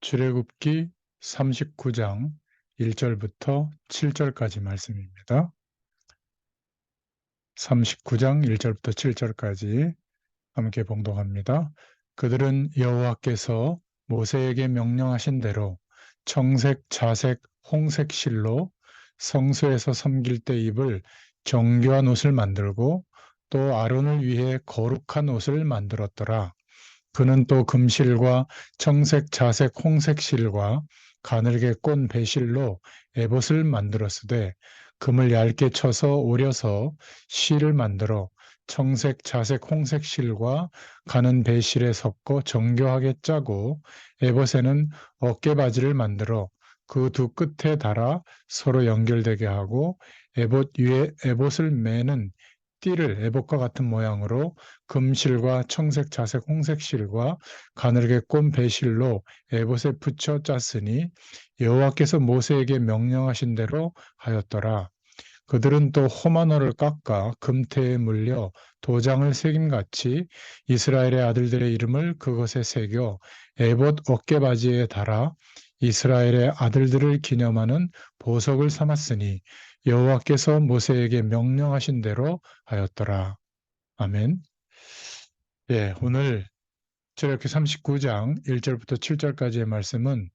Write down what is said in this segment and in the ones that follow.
출애굽기 39장 1절부터 7절까지 말씀입니다. 39장 1절부터 7절까지 함께 봉독합니다. 그들은 여호와께서 모세에게 명령하신 대로 청색, 자색, 홍색 실로 성소에서 섬길 때 입을 정교한 옷을 만들고 또 아론을 위해 거룩한 옷을 만들었더라. 그는 또 금실과 청색, 자색, 홍색 실과 가늘게 꼰 배실로 에봇을 만들었으되 금을 얇게 쳐서 오려서 실을 만들어 청색, 자색, 홍색 실과 가는 배실에 섞어 정교하게 짜고 에봇에는 어깨바지를 만들어 그 두 끝에 달아 서로 연결되게 하고 에봇 위에 에봇을 매는 띠를 에봇과 같은 모양으로 금실과 청색, 자색, 홍색 실과 가늘게 꼰 배실로 에봇에 붙여 짰으니 여호와께서 모세에게 명령하신 대로 하였더라. 그들은 또 호마노를 깎아 금태에 물려 도장을 새김같이 이스라엘의 아들들의 이름을 그것에 새겨 에봇 어깨바지에 달아 이스라엘의 아들들을 기념하는 보석을 삼았으니 여호와께서 모세에게 명령하신 대로 하였더라. 아멘. 예, 오늘 출애굽기 39장 1절부터 7절까지의 말씀은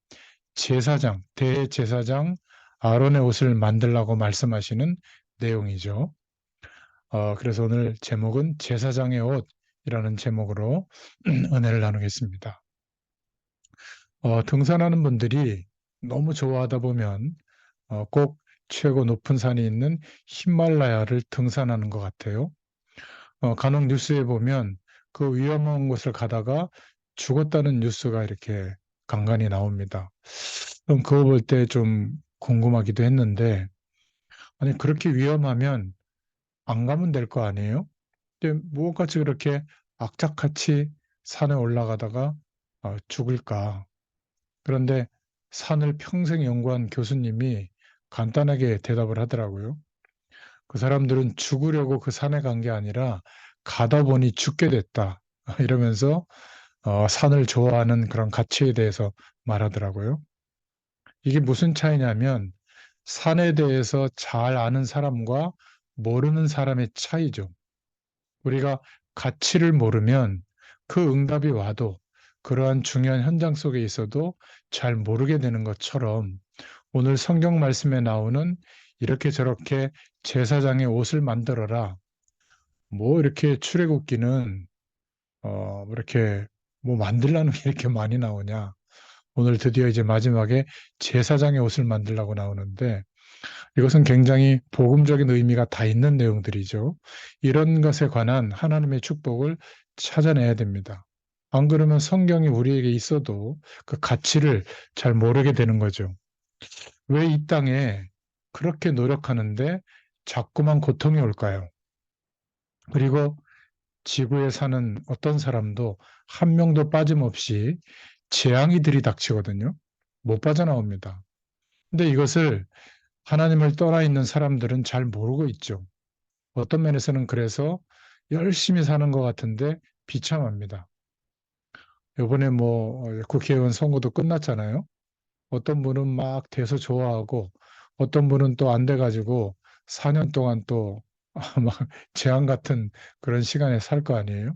제사장, 대제사장 아론의 옷을 만들라고 말씀하시는 내용이죠. 그래서 오늘 제목은 제사장의 옷이라는 제목으로 은혜를 나누겠습니다. 등산하는 분들이 너무 좋아하다 보면 꼭 최고 높은 산이 있는 히말라야를 등산하는 것 같아요. 간혹 뉴스에 보면 그 위험한 곳을 가다가 죽었다는 뉴스가 이렇게 간간히 나옵니다. 그럼 그거 볼 때 좀 궁금하기도 했는데, 아니, 그렇게 위험하면 안 가면 될 거 아니에요? 근데 무엇같이 그렇게 악착같이 산에 올라가다가 죽을까? 그런데 산을 평생 연구한 교수님이 간단하게 대답을 하더라고요. 그 사람들은 죽으려고 그 산에 간 게 아니라 가다 보니 죽게 됐다. 이러면서 산을 좋아하는 그런 가치에 대해서 말하더라고요. 이게 무슨 차이냐면 산에 대해서 잘 아는 사람과 모르는 사람의 차이죠. 우리가 가치를 모르면 그 응답이 와도 그러한 중요한 현장 속에 있어도 잘 모르게 되는 것처럼 오늘 성경 말씀에 나오는 이렇게 저렇게 제사장의 옷을 만들어라. 뭐 이렇게 출애굽기는 이렇게 뭐 만들라는 게 이렇게 많이 나오냐. 오늘 드디어 이제 마지막에 제사장의 옷을 만들라고 나오는데 이것은 굉장히 복음적인 의미가 다 있는 내용들이죠. 이런 것에 관한 하나님의 축복을 찾아내야 됩니다. 안 그러면 성경이 우리에게 있어도 그 가치를 잘 모르게 되는 거죠. 왜 이 땅에 그렇게 노력하는데 자꾸만 고통이 올까요? 그리고 지구에 사는 어떤 사람도 한 명도 빠짐없이 재앙이 들이닥치거든요. 못 빠져나옵니다. 근데 이것을 하나님을 떠나 있는 사람들은 잘 모르고 있죠. 어떤 면에서는 그래서 열심히 사는 것 같은데 비참합니다. 이번에 뭐 국회의원 선거도 끝났잖아요. 어떤 분은 막 돼서 좋아하고 어떤 분은 또 안 돼가지고 4년 동안 또 막 재앙 같은 그런 시간에 살 거 아니에요.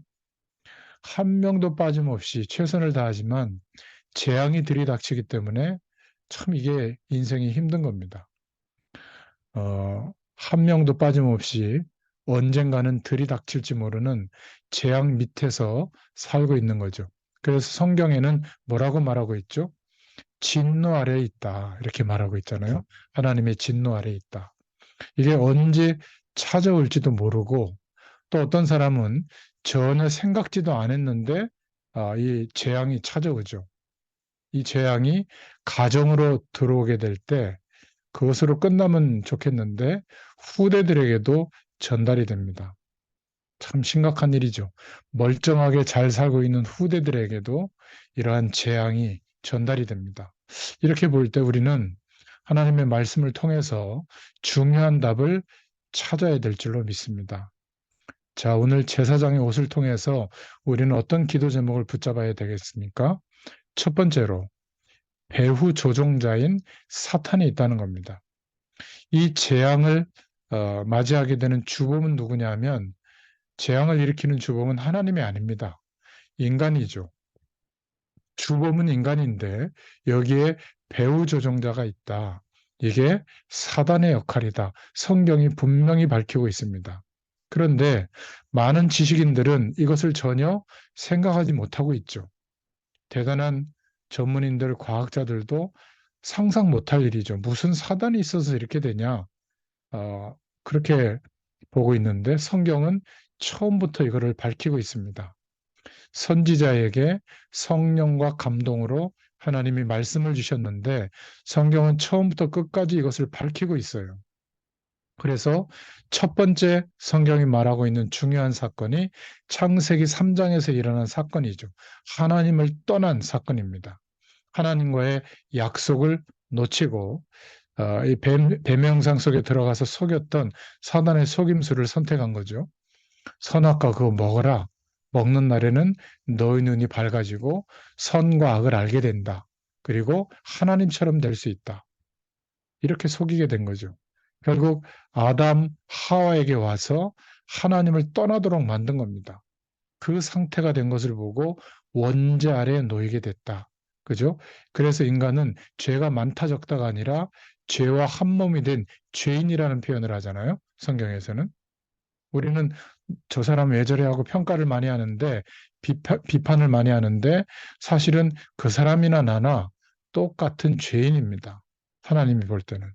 한 명도 빠짐없이 최선을 다하지만 재앙이 들이닥치기 때문에 참 이게 인생이 힘든 겁니다. 한 명도 빠짐없이 언젠가는 들이닥칠지 모르는 재앙 밑에서 살고 있는 거죠. 그래서 성경에는 뭐라고 말하고 있죠? 진노 아래에 있다. 이렇게 말하고 있잖아요. 하나님의 진노 아래에 있다. 이게 언제 찾아올지도 모르고 또 어떤 사람은 전혀 생각지도 않았는데 이 재앙이 찾아오죠. 이 재앙이 가정으로 들어오게 될 때 그것으로 끝나면 좋겠는데 후대들에게도 전달이 됩니다. 참 심각한 일이죠. 멀쩡하게 잘 살고 있는 후대들에게도 이러한 재앙이 전달이 됩니다. 이렇게 볼 때 우리는 하나님의 말씀을 통해서 중요한 답을 찾아야 될 줄로 믿습니다. 자, 오늘 제사장의 옷을 통해서 우리는 어떤 기도 제목을 붙잡아야 되겠습니까? 첫 번째로 배후 조종자인 사탄이 있다는 겁니다. 이 재앙을 맞이하게 되는 주범은 누구냐면 재앙을 일으키는 주범은 하나님이 아닙니다. 인간이죠. 주범은 인간인데 여기에 배후 조종자가 있다. 이게 사단의 역할이다. 성경이 분명히 밝히고 있습니다. 그런데 많은 지식인들은 이것을 전혀 생각하지 못하고 있죠. 대단한 전문인들, 과학자들도 상상 못할 일이죠. 무슨 사단이 있어서 이렇게 되냐? 그렇게 보고 있는데 성경은 처음부터 이거를 밝히고 있습니다. 선지자에게 성령과 감동으로 하나님이 말씀을 주셨는데 성경은 처음부터 끝까지 이것을 밝히고 있어요. 그래서 첫 번째 성경이 말하고 있는 중요한 사건이 창세기 3장에서 일어난 사건이죠. 하나님을 떠난 사건입니다. 하나님과의 약속을 놓치고 이 뱀영상 속에 들어가서 속였던 사단의 속임수를 선택한 거죠. 선악과 그거 먹어라. 먹는 날에는 너희 눈이 밝아지고 선과 악을 알게 된다. 그리고 하나님처럼 될 수 있다. 이렇게 속이게 된 거죠. 결국 아담, 하와에게 와서 하나님을 떠나도록 만든 겁니다. 그 상태가 된 것을 보고 원죄 아래에 놓이게 됐다. 그죠? 그래서 인간은 죄가 많다 적다가 아니라 죄와 한 몸이 된 죄인이라는 표현을 하잖아요. 성경에서는. 우리는 저 사람 왜 저래 하고 평가를 많이 하는데 비판을 많이 하는데 사실은 그 사람이나 나나 똑같은 죄인입니다. 하나님이 볼 때는.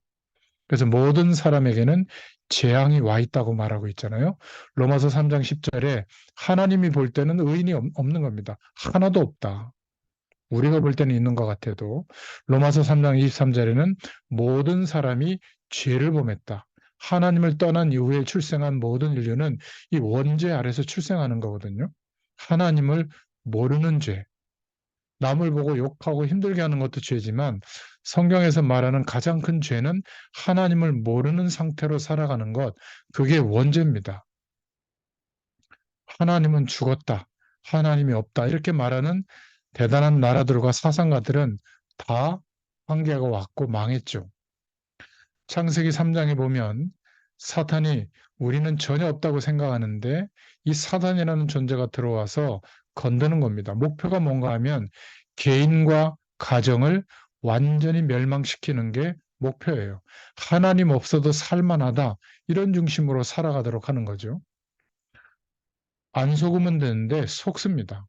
그래서 모든 사람에게는 재앙이 와 있다고 말하고 있잖아요. 로마서 3장 10절에 하나님이 볼 때는 의인이 없는 겁니다. 하나도 없다. 우리가 볼 때는 있는 것 같아도 로마서 3장 23절에는 모든 사람이 죄를 범했다. 하나님을 떠난 이후에 출생한 모든 인류는 이 원죄 아래서 출생하는 거거든요. 하나님을 모르는 죄, 남을 보고 욕하고 힘들게 하는 것도 죄지만 성경에서 말하는 가장 큰 죄는 하나님을 모르는 상태로 살아가는 것, 그게 원죄입니다. 하나님은 죽었다. 하나님이 없다. 이렇게 말하는 대단한 나라들과 사상가들은 다 한계가 왔고 망했죠. 창세기 3장에 보면 사탄이 우리는 전혀 없다고 생각하는데 이 사단이라는 존재가 들어와서 건드는 겁니다. 목표가 뭔가 하면 개인과 가정을 완전히 멸망시키는 게 목표예요. 하나님 없어도 살만하다. 이런 중심으로 살아가도록 하는 거죠. 안 속으면 되는데 속습니다.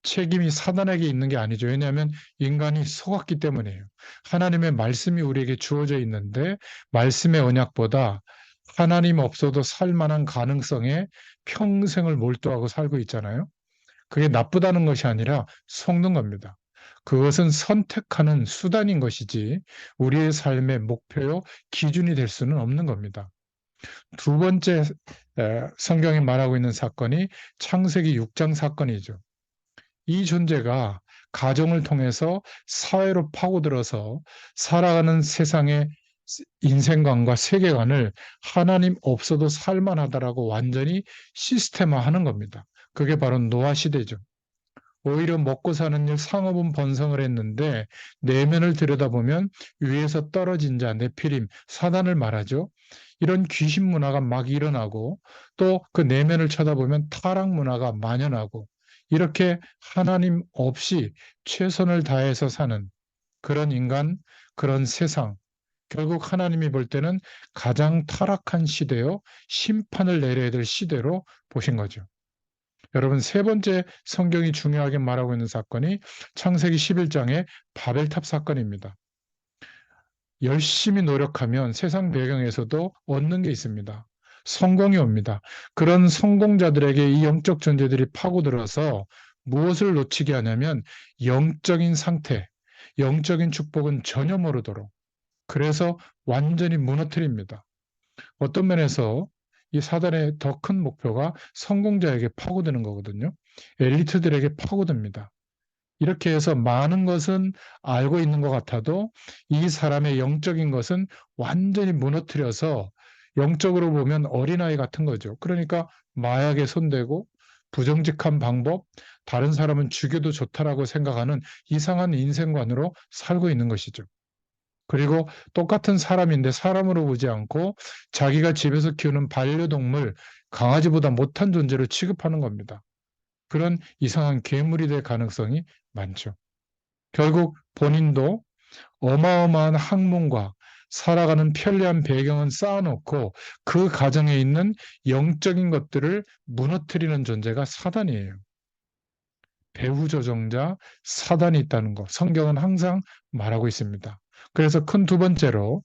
책임이 사단에게 있는 게 아니죠. 왜냐하면 인간이 속았기 때문이에요. 하나님의 말씀이 우리에게 주어져 있는데 말씀의 언약보다 하나님 없어도 살 만한 가능성에 평생을 몰두하고 살고 있잖아요. 그게 나쁘다는 것이 아니라 속는 겁니다. 그것은 선택하는 수단인 것이지 우리의 삶의 목표요, 기준이 될 수는 없는 겁니다. 두 번째 성경이 말하고 있는 사건이 창세기 6장 사건이죠. 이 존재가 가정을 통해서 사회로 파고들어서 살아가는 세상의 인생관과 세계관을 하나님 없어도 살만하다라고 완전히 시스템화하는 겁니다. 그게 바로 노아 시대죠. 오히려 먹고 사는 일 상업은 번성을 했는데 내면을 들여다보면 위에서 떨어진 자, 네피림, 사단을 말하죠. 이런 귀신 문화가 막 일어나고 또 그 내면을 쳐다보면 타락 문화가 만연하고 이렇게 하나님 없이 최선을 다해서 사는 그런 인간, 그런 세상, 결국 하나님이 볼 때는 가장 타락한 시대요, 심판을 내려야 될 시대로 보신 거죠. 여러분, 세 번째 성경이 중요하게 말하고 있는 사건이 창세기 11장의 바벨탑 사건입니다. 열심히 노력하면 세상 배경에서도 얻는 게 있습니다. 성공이 옵니다. 그런 성공자들에게 이 영적 존재들이 파고들어서 무엇을 놓치게 하냐면 영적인 상태, 영적인 축복은 전혀 모르도록. 그래서 완전히 무너뜨립니다. 어떤 면에서 이 사단의 더 큰 목표가 성공자에게 파고드는 거거든요. 엘리트들에게 파고듭니다. 이렇게 해서 많은 것은 알고 있는 것 같아도 이 사람의 영적인 것은 완전히 무너뜨려서 영적으로 보면 어린아이 같은 거죠. 그러니까 마약에 손대고 부정직한 방법, 다른 사람은 죽여도 좋다라고 생각하는 이상한 인생관으로 살고 있는 것이죠. 그리고 똑같은 사람인데 사람으로 보지 않고 자기가 집에서 키우는 반려동물, 강아지보다 못한 존재로 취급하는 겁니다. 그런 이상한 괴물이 될 가능성이 많죠. 결국 본인도 어마어마한 학문과 살아가는 편리한 배경은 쌓아놓고 그 가정에 있는 영적인 것들을 무너뜨리는 존재가 사단이에요. 배후 조종자 사단이 있다는 것, 성경은 항상 말하고 있습니다. 그래서 큰 두 번째로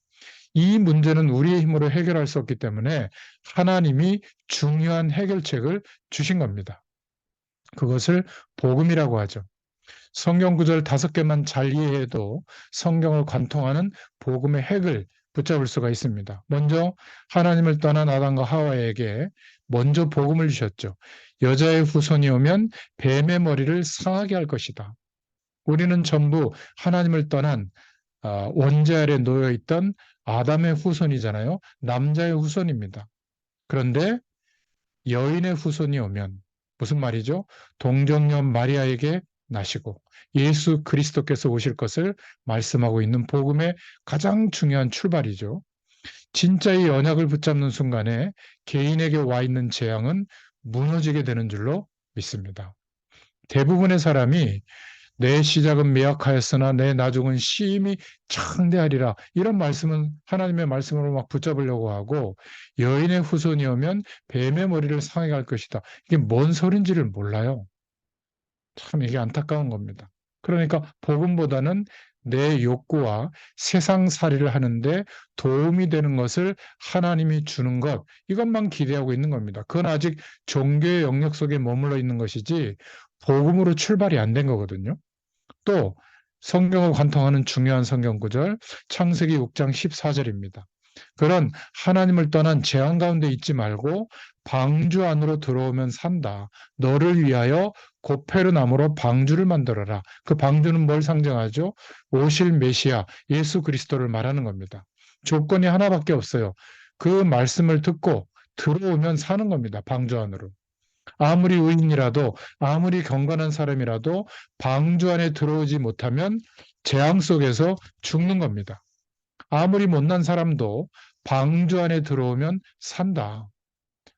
이 문제는 우리의 힘으로 해결할 수 없기 때문에 하나님이 중요한 해결책을 주신 겁니다. 그것을 복음이라고 하죠. 성경 구절 5개만 잘 이해해도 성경을 관통하는 복음의 핵을 붙잡을 수가 있습니다. 먼저 하나님을 떠난 아담과 하와에게 먼저 복음을 주셨죠. 여자의 후손이 오면 뱀의 머리를 상하게 할 것이다. 우리는 전부 하나님을 떠난 원죄 아래 놓여 있던 아담의 후손이잖아요. 남자의 후손입니다. 그런데 여인의 후손이 오면 무슨 말이죠? 동정녀 마리아에게 나시고 예수 그리스도께서 오실 것을 말씀하고 있는 복음의 가장 중요한 출발이죠. 진짜 이 언약을 붙잡는 순간에 개인에게 와 있는 재앙은 무너지게 되는 줄로 믿습니다. 대부분의 사람이 내 시작은 미약하였으나 내 나중은 심히 창대하리라. 이런 말씀은 하나님의 말씀으로 막 붙잡으려고 하고 여인의 후손이 오면 뱀의 머리를 상하게 할 것이다. 이게 뭔 소린지를 몰라요. 참 이게 안타까운 겁니다. 그러니까 복음보다는 내 욕구와 세상살이를 하는데 도움이 되는 것을 하나님이 주는 것, 이것만 기대하고 있는 겁니다. 그건 아직 종교의 영역 속에 머물러 있는 것이지 복음으로 출발이 안 된 거거든요. 또 성경을 관통하는 중요한 성경 구절 창세기 6장 14절입니다. 그런 하나님을 떠난 재앙 가운데 있지 말고 방주 안으로 들어오면 산다. 너를 위하여 고페르나무로 방주를 만들어라. 그 방주는 뭘 상징하죠? 오실 메시아 예수 그리스도를 말하는 겁니다. 조건이 하나밖에 없어요. 그 말씀을 듣고 들어오면 사는 겁니다. 방주 안으로. 아무리 의인이라도 아무리 경건한 사람이라도 방주 안에 들어오지 못하면 재앙 속에서 죽는 겁니다. 아무리 못난 사람도 방주 안에 들어오면 산다.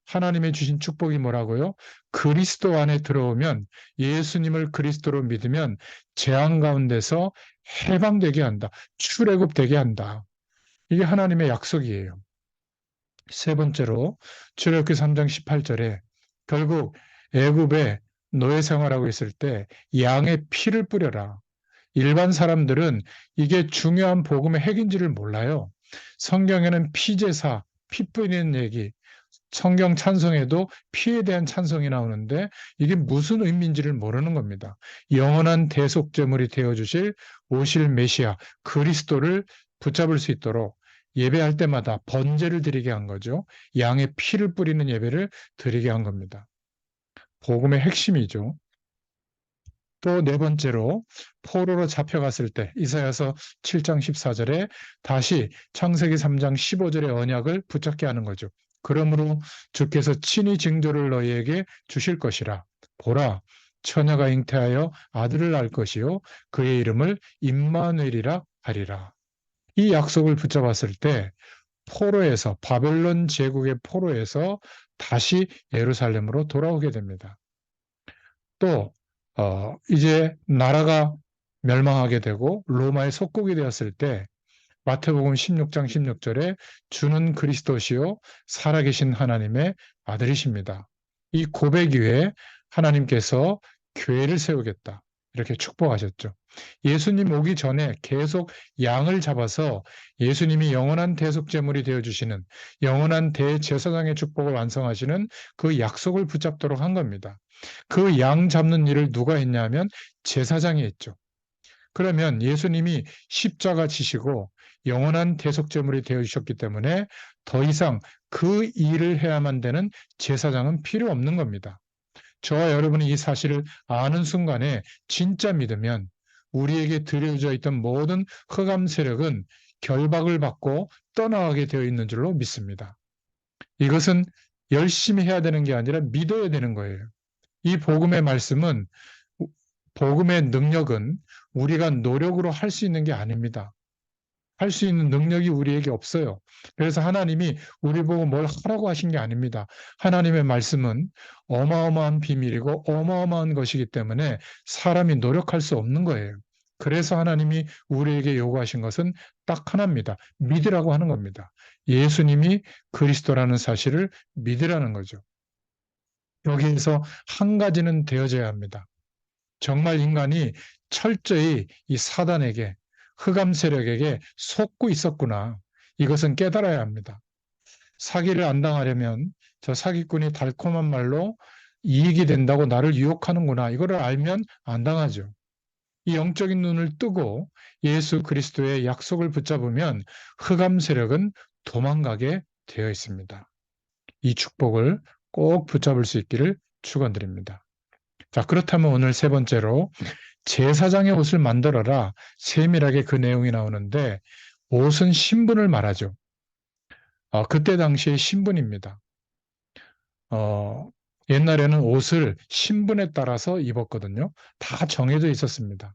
하나님의 주신 축복이 뭐라고요? 그리스도 안에 들어오면 예수님을 그리스도로 믿으면 재앙 가운데서 해방되게 한다. 출애굽되게 한다. 이게 하나님의 약속이에요. 세 번째로 출애굽기 3장 18절에 결국 애굽에 노예 생활하고 있을 때 양의 피를 뿌려라. 일반 사람들은 이게 중요한 복음의 핵인지를 몰라요. 성경에는 피제사, 피 뿌리는 얘기, 성경 찬송에도 피에 대한 찬송이 나오는데 이게 무슨 의미인지를 모르는 겁니다. 영원한 대속제물이 되어주실 오실 메시아 그리스도를 붙잡을 수 있도록 예배할 때마다 번제를 드리게 한 거죠. 양의 피를 뿌리는 예배를 드리게 한 겁니다. 복음의 핵심이죠. 또 네 번째로 포로로 잡혀갔을 때 이사야서 7장 14절에 다시 창세기 3장 15절의 언약을 붙잡게 하는 거죠. 그러므로 주께서 친히 징조를 너희에게 주실 것이라. 보라, 처녀가 잉태하여 아들을 낳을 것이요 그의 이름을 임마누엘이라 하리라. 이 약속을 붙잡았을 때 포로에서 바벨론 제국의 포로에서 다시 예루살렘으로 돌아오게 됩니다. 또 이제 나라가 멸망하게 되고 로마의 속국이 되었을 때 마태복음 16장 16절에 주는 그리스도시요 살아계신 하나님의 아들이십니다. 이 고백 위에 하나님께서 교회를 세우겠다. 이렇게 축복하셨죠. 예수님 오기 전에 계속 양을 잡아서 예수님이 영원한 대속제물이 되어주시는 영원한 대제사장의 축복을 완성하시는 그 약속을 붙잡도록 한 겁니다. 그 양 잡는 일을 누가 했냐면 제사장이 했죠. 그러면 예수님이 십자가 지시고 영원한 대속제물이 되어주셨기 때문에 더 이상 그 일을 해야만 되는 제사장은 필요 없는 겁니다. 저와 여러분이 이 사실을 아는 순간에 진짜 믿으면 우리에게 들여져 있던 모든 흑암 세력은 결박을 받고 떠나가게 되어 있는 줄로 믿습니다. 이것은 열심히 해야 되는 게 아니라 믿어야 되는 거예요. 이 복음의 말씀은, 복음의 능력은 우리가 노력으로 할 수 있는 게 아닙니다. 할 수 있는 능력이 우리에게 없어요. 그래서 하나님이 우리 보고 뭘 하라고 하신 게 아닙니다. 하나님의 말씀은 어마어마한 비밀이고 어마어마한 것이기 때문에 사람이 노력할 수 없는 거예요. 그래서 하나님이 우리에게 요구하신 것은 딱 하나입니다. 믿으라고 하는 겁니다. 예수님이 그리스도라는 사실을 믿으라는 거죠. 여기에서 한 가지는 되어져야 합니다. 정말 인간이 철저히 이 사단에게, 흑암 세력에게 속고 있었구나. 이것은 깨달아야 합니다. 사기를 안 당하려면 저 사기꾼이 달콤한 말로 이익이 된다고 나를 유혹하는구나. 이거를 알면 안 당하죠. 이 영적인 눈을 뜨고 예수 그리스도의 약속을 붙잡으면 흑암 세력은 도망가게 되어 있습니다. 이 축복을 꼭 붙잡을 수 있기를 축원드립니다. 자, 그렇다면 오늘 세 번째로 제사장의 옷을 만들어라. 세밀하게 그 내용이 나오는데 옷은 신분을 말하죠. 그때 당시의 신분입니다. 어, 옛날에는 옷을 신분에 따라서 입었거든요. 다 정해져 있었습니다.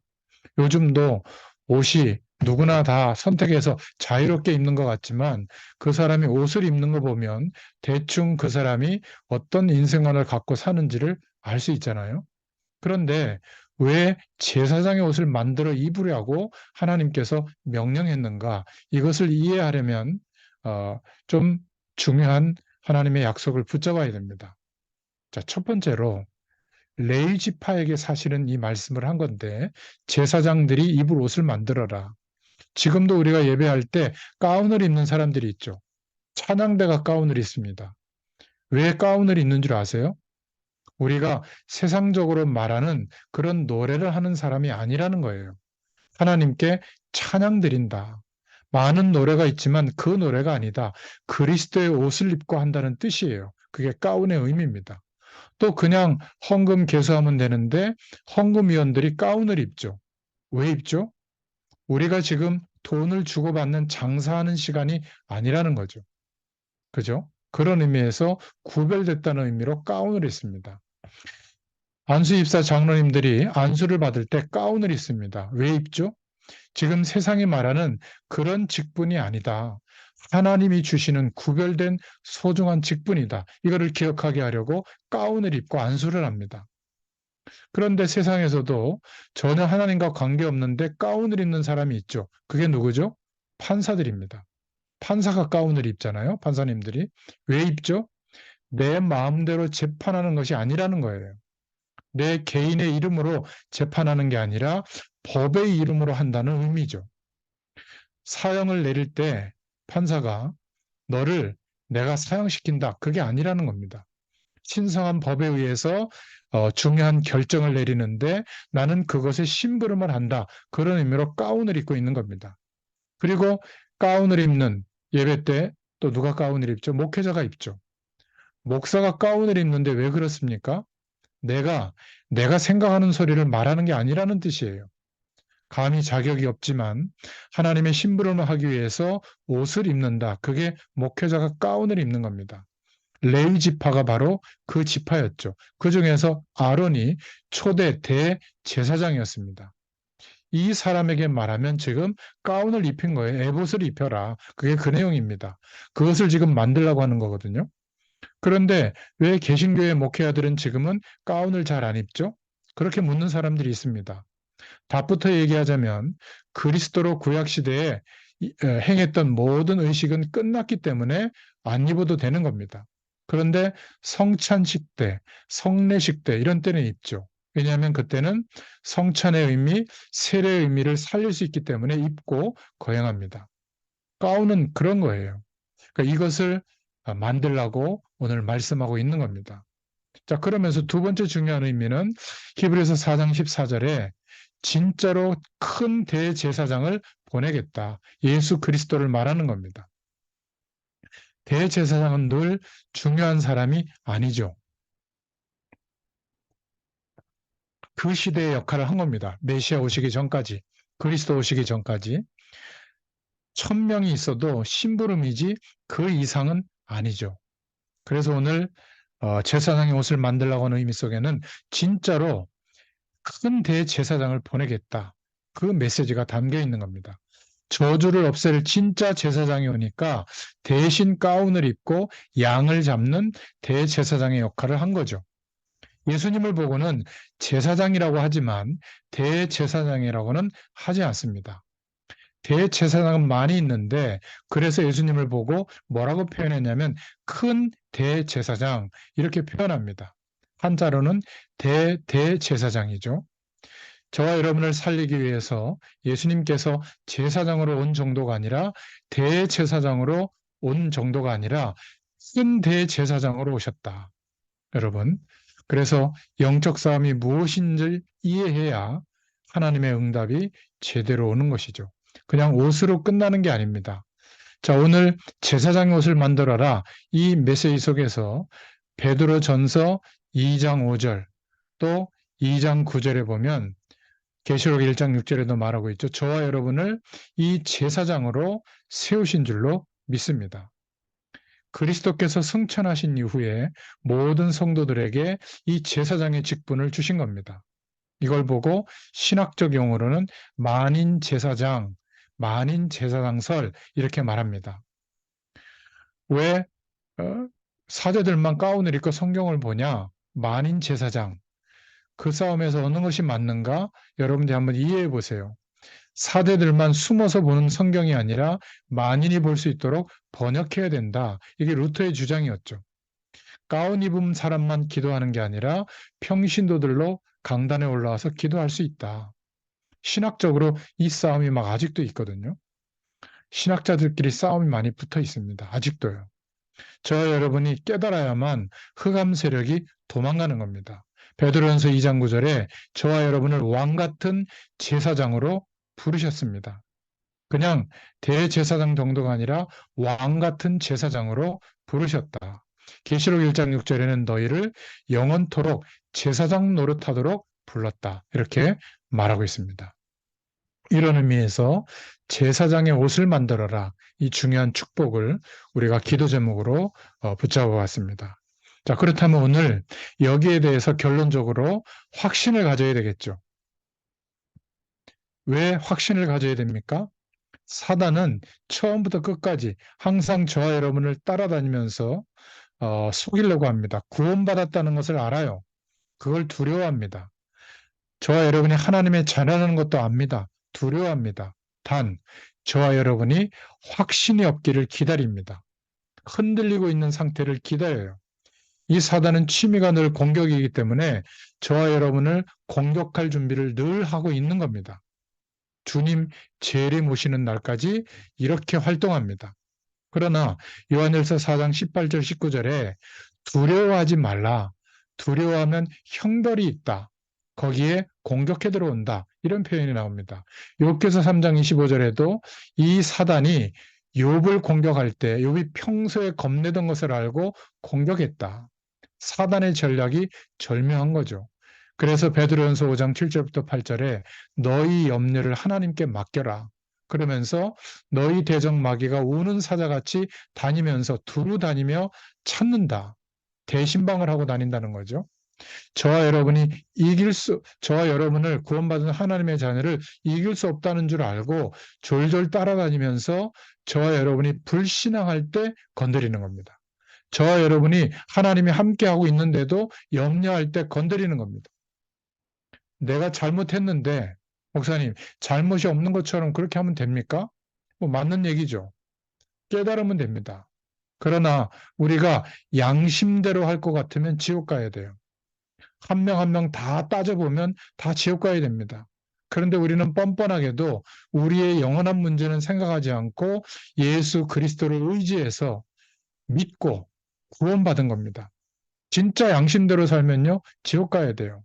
요즘도 옷이 누구나 다 선택해서 자유롭게 입는 것 같지만 그 사람이 옷을 입는 거 보면 대충 그 사람이 어떤 인생관을 갖고 사는지를 알 수 있잖아요. 그런데 왜 제사장의 옷을 만들어 입으라고 하나님께서 명령했는가? 이것을 이해하려면 좀 중요한 하나님의 약속을 붙잡아야 됩니다. 자, 첫 번째로 레위 지파에게 사실은 이 말씀을 한 건데 제사장들이 입을 옷을 만들어라. 지금도 우리가 예배할 때 가운을 입는 사람들이 있죠. 찬양대가 가운을 입습니다. 왜 가운을 입는 줄 아세요? 우리가 세상적으로 말하는 그런 노래를 하는 사람이 아니라는 거예요. 하나님께 찬양 드린다. 많은 노래가 있지만 그 노래가 아니다. 그리스도의 옷을 입고 한다는 뜻이에요. 그게 가운의 의미입니다. 또 그냥 헌금 개수하면 되는데 헌금위원들이 가운을 입죠. 왜 입죠? 우리가 지금 돈을 주고받는 장사하는 시간이 아니라는 거죠. 그죠? 그런 의미에서 구별됐다는 의미로 가운을 입습니다. 안수 입사 장로님들이 안수를 받을 때 가운을 입습니다. 왜 입죠? 지금 세상이 말하는 그런 직분이 아니다. 하나님이 주시는 구별된 소중한 직분이다. 이거를 기억하게 하려고 가운을 입고 안수를 합니다. 그런데 세상에서도 전혀 하나님과 관계없는데 가운을 입는 사람이 있죠. 그게 누구죠? 판사들입니다. 판사가 가운을 입잖아요. 판사님들이. 왜 입죠? 내 마음대로 재판하는 것이 아니라는 거예요. 내 개인의 이름으로 재판하는 게 아니라 법의 이름으로 한다는 의미죠. 사형을 내릴 때 판사가 너를 내가 사형시킨다. 그게 아니라는 겁니다. 신성한 법에 의해서 중요한 결정을 내리는데 나는 그것에 심부름을 한다. 그런 의미로 가운을 입고 있는 겁니다. 그리고 가운을 입는 예배 때 또 누가 가운을 입죠? 목회자가 입죠. 목사가 가운을 입는데 왜 그렇습니까? 내가 생각하는 소리를 말하는 게 아니라는 뜻이에요. 감히 자격이 없지만 하나님의 심부름을 하기 위해서 옷을 입는다. 그게 목회자가 가운을 입는 겁니다. 레위 지파가 바로 그 지파였죠. 그 중에서 아론이 초대 대제사장이었습니다. 이 사람에게 말하면 지금 가운을 입힌 거예요. 에봇을 입혀라. 그게 그 내용입니다. 그것을 지금 만들라고 하는 거거든요. 그런데 왜 개신교의 목회자들은 지금은 가운을 잘 안 입죠? 그렇게 묻는 사람들이 있습니다. 답부터 얘기하자면 그리스도로 구약 시대에 행했던 모든 의식은 끝났기 때문에 안 입어도 되는 겁니다. 그런데 성찬식 때, 성례식 때 이런 때는 입죠. 왜냐하면 그때는 성찬의 의미, 세례의 의미를 살릴 수 있기 때문에 입고 거행합니다. 가운은 그런 거예요. 그러니까 이것을 만들라고 오늘 말씀하고 있는 겁니다. 자, 그러면서 두 번째 중요한 의미는 히브리서 4장 14절에 진짜로 큰 대제사장을 보내겠다. 예수 그리스도를 말하는 겁니다. 대제사장은 늘 중요한 사람이 아니죠. 그 시대의 역할을 한 겁니다. 메시아 오시기 전까지, 그리스도 오시기 전까지 1000명이 있어도 심부름이지 그 이상은 아니죠. 그래서 오늘 제사장의 옷을 만들라고 하는 의미 속에는 진짜로 큰 대제사장을 보내겠다. 그 메시지가 담겨 있는 겁니다. 저주를 없앨 진짜 제사장이 오니까 대신 가운을 입고 양을 잡는 대제사장의 역할을 한 거죠. 예수님을 보고는 제사장이라고 하지만 대제사장이라고는 하지 않습니다. 대제사장은 많이 있는데 그래서 예수님을 보고 뭐라고 표현했냐면 큰 대제사장 이렇게 표현합니다. 한자로는 대제사장이죠. 저와 여러분을 살리기 위해서 예수님께서 제사장으로 온 정도가 아니라 대제사장으로 온 정도가 아니라 큰 대제사장으로 오셨다. 여러분. 그래서 영적 싸움이 무엇인지 이해해야 하나님의 응답이 제대로 오는 것이죠. 그냥 옷으로 끝나는 게 아닙니다. 자, 오늘 제사장의 옷을 만들어라. 이 메시지 속에서 베드로전서 2장 5절 또 2장 9절에 보면 계시록 1장 6절에도 말하고 있죠. 저와 여러분을 이 제사장으로 세우신 줄로 믿습니다. 그리스도께서 승천하신 이후에 모든 성도들에게 이 제사장의 직분을 주신 겁니다. 이걸 보고 신학적 용어로는 만인 제사장, 만인 제사장설 이렇게 말합니다. 왜 사제들만 가운을 입고 성경을 보냐? 만인 제사장. 그 싸움에서 어느 것이 맞는가? 여러분들이 한번 이해해 보세요. 사대들만 숨어서 보는 성경이 아니라 만인이 볼 수 있도록 번역해야 된다. 이게 루터의 주장이었죠. 가운 입은 사람만 기도하는 게 아니라 평신도들로 강단에 올라와서 기도할 수 있다. 신학적으로 이 싸움이 막 아직도 있거든요. 신학자들끼리 싸움이 많이 붙어 있습니다. 아직도요. 저와 여러분이 깨달아야만 흑암 세력이 도망가는 겁니다. 베드로전서 2장 9절에 저와 여러분을 왕 같은 제사장으로 부르셨습니다. 그냥 대제사장 정도가 아니라 왕 같은 제사장으로 부르셨다. 계시록 1장 6절에는 너희를 영원토록 제사장 노릇하도록 불렀다. 이렇게 말하고 있습니다. 이런 의미에서 제사장의 옷을 만들어라. 이 중요한 축복을 우리가 기도 제목으로 붙잡아 봤습니다. 자, 그렇다면 오늘 여기에 대해서 결론적으로 확신을 가져야 되겠죠. 왜 확신을 가져야 됩니까? 사단은 처음부터 끝까지 항상 저와 여러분을 따라다니면서 속이려고 합니다. 구원받았다는 것을 알아요. 그걸 두려워합니다. 저와 여러분이 하나님의 자녀라는 것도 압니다. 두려워합니다. 단, 저와 여러분이 확신이 없기를 기다립니다. 흔들리고 있는 상태를 기다려요. 이 사단은 취미가 늘 공격이기 때문에 저와 여러분을 공격할 준비를 늘 하고 있는 겁니다. 주님 재림 오시는 날까지 이렇게 활동합니다. 그러나 요한일서 4장 18절 19절에 두려워하지 말라. 두려워하면 형벌이 있다. 거기에 공격해 들어온다. 이런 표현이 나옵니다. 욥기서 3장 25절에도 이 사단이 욥을 공격할 때 욥이 평소에 겁내던 것을 알고 공격했다. 사단의 전략이 절묘한 거죠. 그래서 베드로전서 5장 7절부터 8절에 너희 염려를 하나님께 맡겨라. 그러면서 너희 대적 마귀가 우는 사자같이 다니면서 두루 다니며 찾는다. 대신방을 하고 다닌다는 거죠. 저와 여러분을 구원받은 하나님의 자녀를 이길 수 없다는 줄 알고 졸졸 따라다니면서 저와 여러분이 불신앙할 때 건드리는 겁니다. 저와 여러분이 하나님이 함께하고 있는데도 염려할 때 건드리는 겁니다. 내가 잘못했는데, 목사님, 잘못이 없는 것처럼 그렇게 하면 됩니까? 뭐 맞는 얘기죠. 깨달으면 됩니다. 그러나 우리가 양심대로 할 것 같으면 지옥 가야 돼요. 한 명 한 명 다 따져보면 다 지옥 가야 됩니다. 그런데 우리는 뻔뻔하게도 우리의 영원한 문제는 생각하지 않고 예수 그리스도를 의지해서 믿고 구원받은 겁니다. 진짜 양심대로 살면요, 지옥 가야 돼요.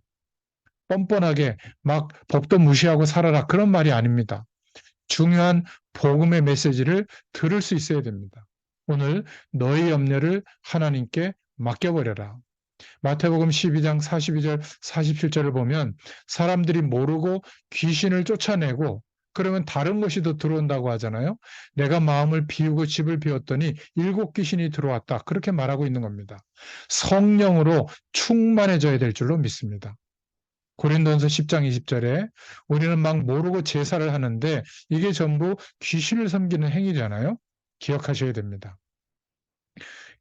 뻔뻔하게 막 법도 무시하고 살아라. 그런 말이 아닙니다. 중요한 복음의 메시지를 들을 수 있어야 됩니다. 오늘 너희 염려를 하나님께 맡겨버려라. 마태복음 12장 42절, 47절을 보면 사람들이 모르고 귀신을 쫓아내고 그러면 다른 것이 더 들어온다고 하잖아요. 내가 마음을 비우고 집을 비웠더니 7귀신이 들어왔다. 그렇게 말하고 있는 겁니다. 성령으로 충만해져야 될 줄로 믿습니다. 고린도전서 10장 20절에 우리는 막 모르고 제사를 하는데 이게 전부 귀신을 섬기는 행위잖아요. 기억하셔야 됩니다.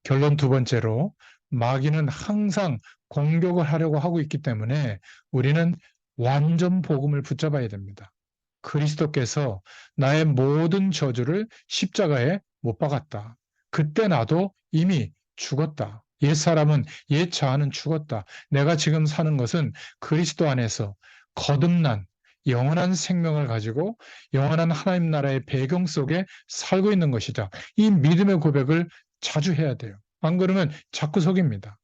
결론 두 번째로 마귀는 항상 공격을 하려고 하고 있기 때문에 우리는 완전 복음을 붙잡아야 됩니다. 그리스도께서 나의 모든 저주를 십자가에 못 박았다. 그때 나도 이미 죽었다. 옛사람은 옛 자아는 죽었다. 내가 지금 사는 것은 그리스도 안에서 거듭난 영원한 생명을 가지고 영원한 하나님 나라의 배경 속에 살고 있는 것이다. 이 믿음의 고백을 자주 해야 돼요. 안 그러면 자꾸 속입니다.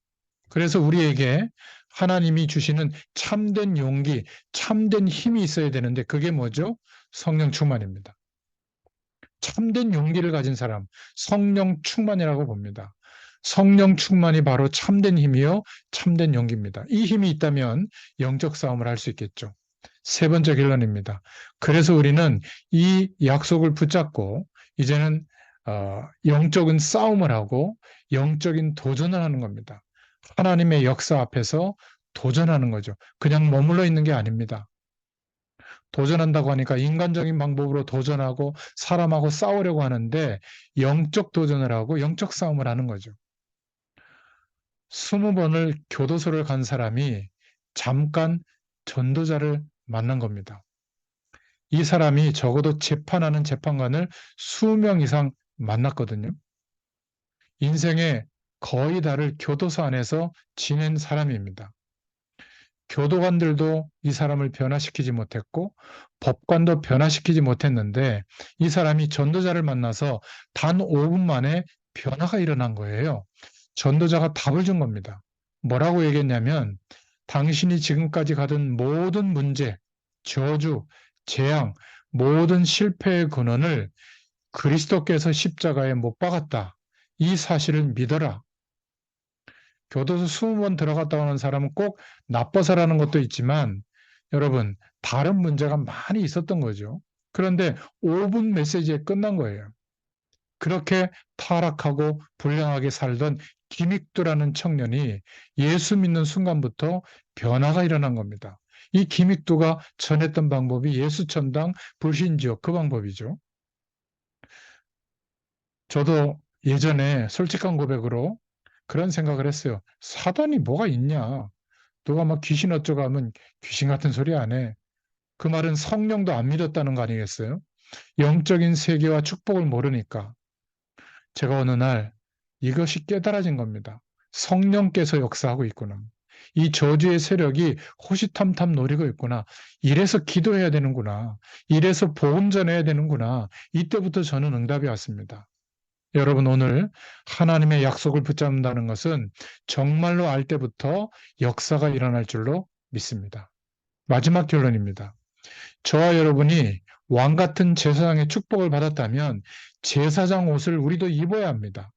그래서 우리에게 하나님이 주시는 참된 용기, 참된 힘이 있어야 되는데 그게 뭐죠? 성령 충만입니다. 참된 용기를 가진 사람, 성령 충만이라고 봅니다. 성령 충만이 바로 참된 힘이요, 참된 용기입니다. 이 힘이 있다면 영적 싸움을 할 수 있겠죠. 세 번째 결론입니다. 그래서 우리는 이 약속을 붙잡고 이제는 영적인 싸움을 하고 영적인 도전을 하는 겁니다. 하나님의 역사 앞에서 도전하는 거죠. 그냥 머물러 있는 게 아닙니다. 도전한다고 하니까 인간적인 방법으로 도전하고 사람하고 싸우려고 하는데 영적 도전을 하고 영적 싸움을 하는 거죠. 20번을 교도소를 간 사람이 잠깐 전도자를 만난 겁니다. 이 사람이 적어도 재판하는 재판관을 수명 이상 만났거든요. 인생의 거의 다를 교도소 안에서 지낸 사람입니다. 교도관들도 이 사람을 변화시키지 못했고 법관도 변화시키지 못했는데 이 사람이 전도자를 만나서 단 5분 만에 변화가 일어난 거예요. 전도자가 답을 준 겁니다. 뭐라고 얘기했냐면 당신이 지금까지 가던 모든 문제, 저주, 재앙, 모든 실패의 근원을 그리스도께서 십자가에 못 박았다. 이 사실을 믿어라. 교도소 20번 들어갔다 오는 사람은 꼭 나빠서라는 것도 있지만 여러분 다른 문제가 많이 있었던 거죠. 그런데 5분 메시지에 끝난 거예요. 그렇게 타락하고 불량하게 살던 김익두라는 청년이 예수 믿는 순간부터 변화가 일어난 겁니다. 이 김익두가 전했던 방법이 예수천당 불신지옥 그 방법이죠. 저도 예전에 솔직한 고백으로 그런 생각을 했어요. 사단이 뭐가 있냐? 누가 막 귀신 어쩌고 하면 귀신 같은 소리 안 해. 그 말은 성령도 안 믿었다는 거 아니겠어요? 영적인 세계와 축복을 모르니까. 제가 어느 날 이것이 깨달아진 겁니다. 성령께서 역사하고 있구나. 이 저주의 세력이 호시탐탐 노리고 있구나. 이래서 기도해야 되는구나. 이래서 복음 전해야 되는구나. 이때부터 저는 응답이 왔습니다. 여러분 오늘 하나님의 약속을 붙잡는다는 것은 정말로 알 때부터 역사가 일어날 줄로 믿습니다. 마지막 결론입니다. 저와 여러분이 왕 같은 제사장의 축복을 받았다면 제사장 옷을 우리도 입어야 합니다.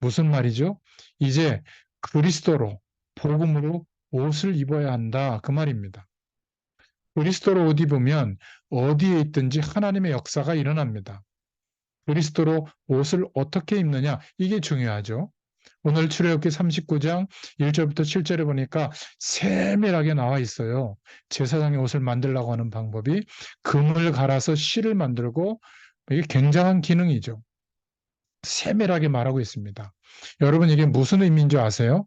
무슨 말이죠? 이제 그리스도로 복음으로 옷을 입어야 한다 그 말입니다. 그리스도로 옷 입으면 어디에 있든지 하나님의 역사가 일어납니다. 그리스도로 옷을 어떻게 입느냐 이게 중요하죠. 오늘 출애굽기 39장 1절부터 7절에 보니까 세밀하게 나와 있어요. 제사장의 옷을 만들려고 하는 방법이 금을 갈아서 실을 만들고 이게 굉장한 기능이죠. 세밀하게 말하고 있습니다. 여러분 이게 무슨 의미인 줄 아세요?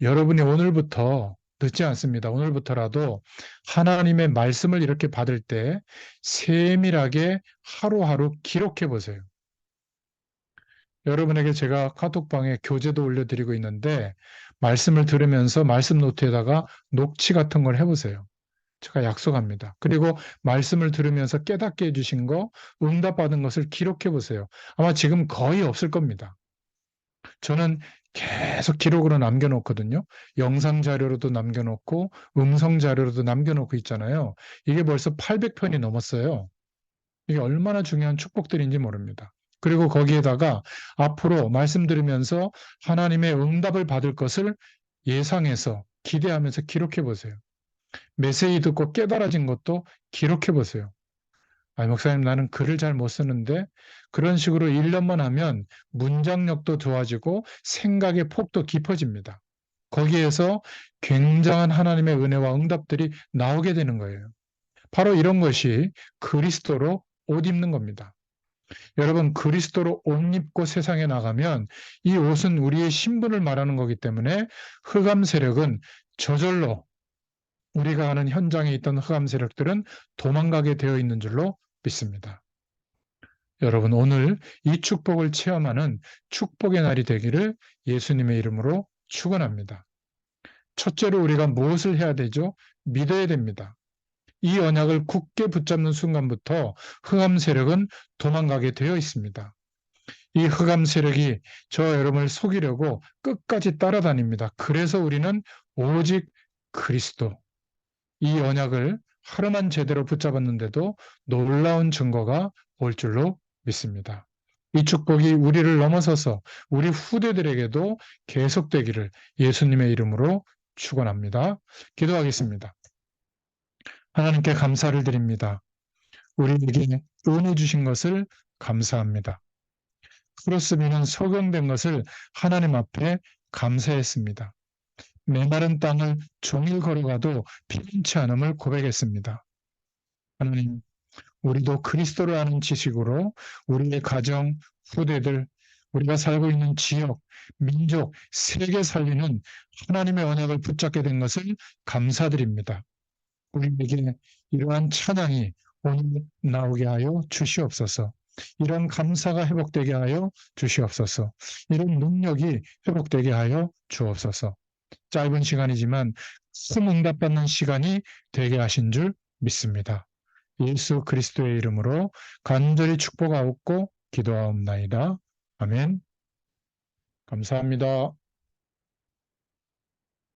여러분이 오늘부터 늦지 않습니다. 오늘부터라도 하나님의 말씀을 이렇게 받을 때 세밀하게 하루하루 기록해 보세요. 여러분에게 제가 카톡방에 교재도 올려드리고 있는데 말씀을 들으면서 말씀 노트에다가 녹취 같은 걸 해보세요. 제가 약속합니다. 그리고 말씀을 들으면서 깨닫게 해주신 거, 응답받은 것을 기록해 보세요. 아마 지금 거의 없을 겁니다. 저는 계속 기록으로 남겨놓거든요. 영상 자료로도 남겨놓고 음성 자료로도 남겨놓고 있잖아요. 이게 벌써 800편이 넘었어요. 이게 얼마나 중요한 축복들인지 모릅니다. 그리고 거기에다가 앞으로 말씀드리면서 하나님의 응답을 받을 것을 예상해서 기대하면서 기록해 보세요. 메시지 듣고 깨달아진 것도 기록해 보세요. 아, 목사님, 나는 글을 잘 못 쓰는데 그런 식으로 1년만 하면 문장력도 좋아지고 생각의 폭도 깊어집니다. 거기에서 굉장한 하나님의 은혜와 응답들이 나오게 되는 거예요. 바로 이런 것이 그리스도로 옷 입는 겁니다. 여러분, 그리스도로 옷 입고 세상에 나가면 이 옷은 우리의 신분을 말하는 거기 때문에 흑암 세력은 저절로, 우리가 아는 현장에 있던 흑암 세력들은 도망가게 되어 있는 줄로 믿습니다. 여러분, 오늘 이 축복을 체험하는 축복의 날이 되기를 예수님의 이름으로 축원합니다. 첫째로 우리가 무엇을 해야 되죠? 믿어야 됩니다. 이 언약을 굳게 붙잡는 순간부터 흑암 세력은 도망가게 되어 있습니다. 이 흑암 세력이 저 여러분을 속이려고 끝까지 따라다닙니다. 그래서 우리는 오직 그리스도, 이 언약을 하루만 제대로 붙잡았는데도 놀라운 증거가 올 줄로 믿습니다. 이 축복이 우리를 넘어서서 우리 후대들에게도 계속되기를 예수님의 이름으로 축원합니다. 기도하겠습니다. 하나님께 감사를 드립니다. 우리에게 은혜 주신 것을 감사합니다. 크로스비는 소경된 것을 하나님 앞에 감사했습니다. 메마른 땅을 종일 걸어가도 피곤치 않음을 고백했습니다. 하나님, 우리도 그리스도를 아는 지식으로 우리의 가정, 후대들, 우리가 살고 있는 지역, 민족, 세계 살리는 하나님의 언약을 붙잡게 된 것을 감사드립니다. 우리에게 이러한 찬양이 오늘 나오게 하여 주시옵소서. 이런 감사가 회복되게 하여 주시옵소서. 이런 능력이 회복되게 하여 주옵소서. 짧은 시간이지만 큰 응답받는 시간이 되게 하신 줄 믿습니다. 예수 그리스도의 이름으로 간절히 축복하옵고 기도하옵나이다. 아멘. 감사합니다.